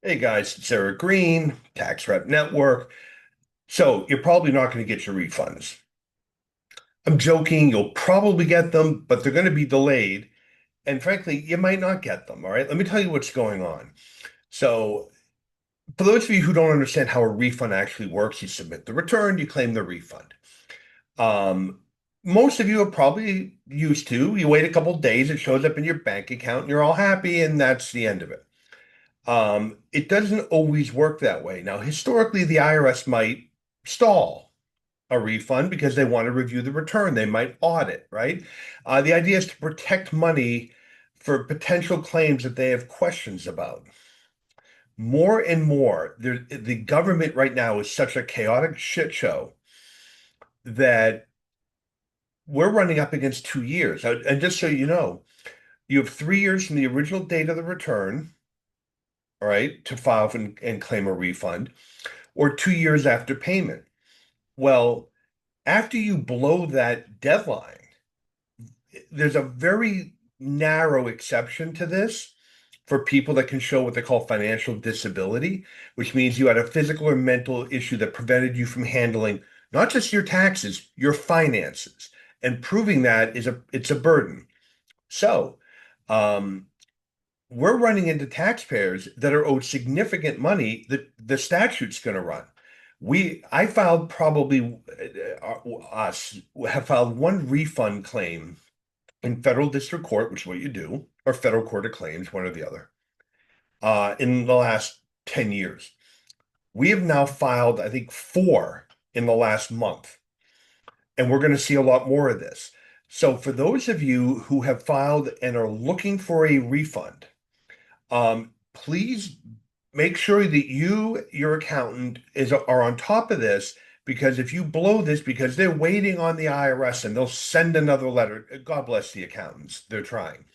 Hey guys, it's Eric Green, Tax Rep Network. So you're probably not going to get your refunds. I'm joking, you'll probably get them, but they're going to be delayed. And frankly, you might not get them. All right. Let me tell you what's going on. So, for those of you who don't understand how a refund actually works, you submit the return, you claim the refund. Um, Most of you are probably used to, you wait a couple days, it shows up in your bank account, and you're all happy, and that's the end of it. It doesn't always work that way. Now, historically, the IRS might stall a refund because they want to review the return. They might audit, right? The idea is to protect money for potential claims that they have questions about. More and more, the government right now is such a chaotic shit show that we're running up against 2 years. And just so you know, you have 3 years from the original date of the return, all right, to file and claim a refund, or 2 years after payment. Well, after you blow that deadline, there's a very narrow exception to this for people that can show what they call financial disability, which means you had a physical or mental issue that prevented you from handling not just your taxes, your finances. And proving that it's a burden. So, um, we're running into taxpayers that are owed significant money that the statute's going to run. I filed probably us have filed one refund claim in federal district court, which is what you do, or federal court of claims, one or the other, in the last 10 years. We have now filed, I think, four in the last month, and we're going to see a lot more of this. So, for those of you who have filed and are looking for a refund, please make sure that your accountant are on top of this because if you blow this because they're waiting on the IRS and they'll send another letter, God bless the accountants, they're trying.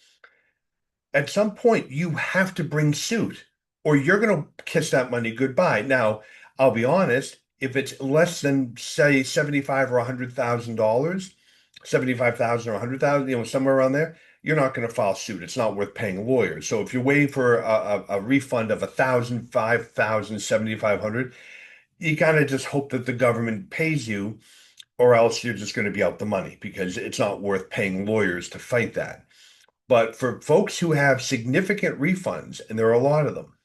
At some point, you have to bring suit or you're going to kiss that money goodbye. Now, I'll be honest, if it's less than say 75 or $100,000, 75,000 or 100,000, somewhere around there, you're not going to file suit. It's not worth paying lawyers. So if you're waiting for a refund of 1,000, 5,000, 7,500, you kind of just hope that the government pays you, or else you're just going to be out the money because it's not worth paying lawyers to fight that. But for folks who have significant refunds, and there are a lot of them,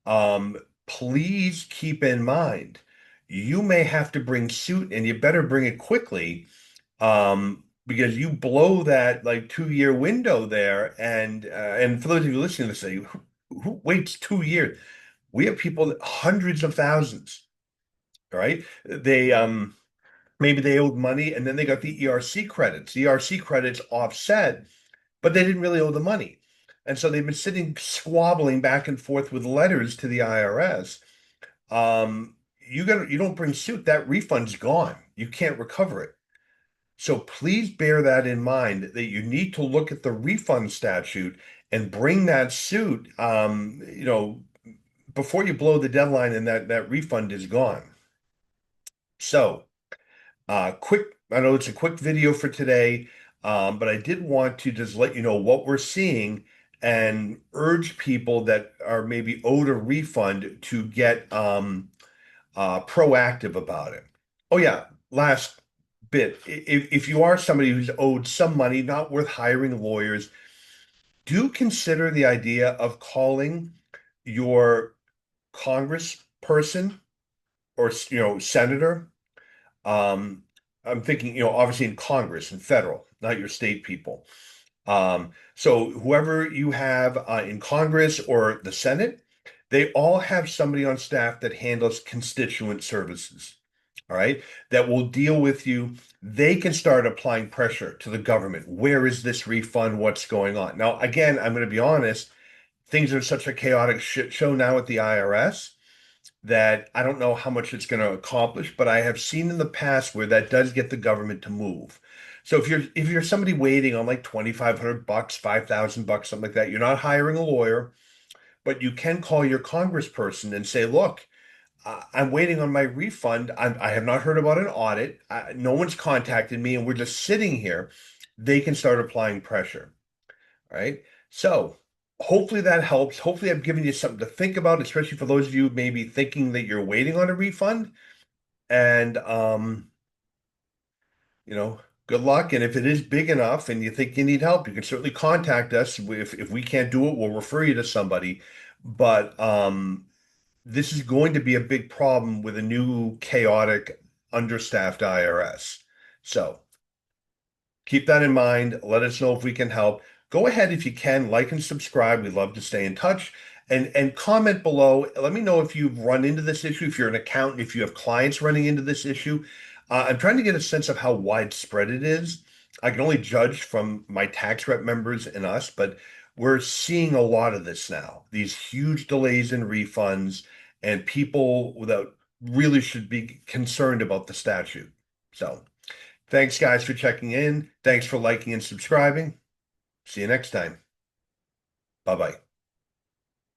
um, please keep in mind you may have to bring suit and you better bring it quickly, because you blow that like 2 year window there. And for those of you listening to say, who waits 2 years? We have people, hundreds of thousands, all right? They maybe they owed money and then they got the ERC credits. The ERC credits offset, but they didn't really owe the money. And so they've been sitting squabbling back and forth with letters to the IRS. You don't bring suit, that refund's gone. You can't recover it. So please bear that in mind that you need to look at the refund statute and bring that suit, before you blow the deadline and that refund is gone. So, I know it's a quick video for today, but I did want to just let you know what we're seeing and urge people that are maybe owed a refund to get proactive about it. Oh yeah, last bit. If you are somebody who's owed some money, not worth hiring lawyers, do consider the idea of calling your congressperson or senator. Um, I'm thinking, obviously in Congress and federal, not your state people. So whoever you have in Congress or the Senate, they all have somebody on staff that handles constituent services. All right, that will deal with you. They can start applying pressure to the government. Where is this refund? What's going on? Now, again, I'm going to be honest, things are such a chaotic shit show now at the IRS that I don't know how much it's going to accomplish, but I have seen in the past where that does get the government to move. So if you're somebody waiting on like 2,500 bucks, 5,000 bucks, something like that, you're not hiring a lawyer, but you can call your congressperson and say, look, I'm waiting on my refund. I have not heard about an audit. No one's contacted me, and we're just sitting here. They can start applying pressure. All right. So hopefully that helps. Hopefully I've given you something to think about, especially for those of you maybe thinking that you're waiting on a refund. And you know, good luck. And if it is big enough and you think you need help, you can certainly contact us. If we can't do it, we'll refer you to somebody. But this is going to be a big problem with a new chaotic, understaffed IRS. So keep that in mind. Let us know if we can help. Go ahead if you can, like and subscribe. We'd love to stay in touch. And comment below. Let me know if you've run into this issue, if you're an accountant, if you have clients running into this issue. I'm trying to get a sense of how widespread it is. I can only judge from my tax rep members and us, but we're seeing a lot of this now. These huge delays in refunds, and people that really should be concerned about the statute. So. Thanks, guys, for checking in. Thanks for liking and subscribing. See you next time. Bye bye.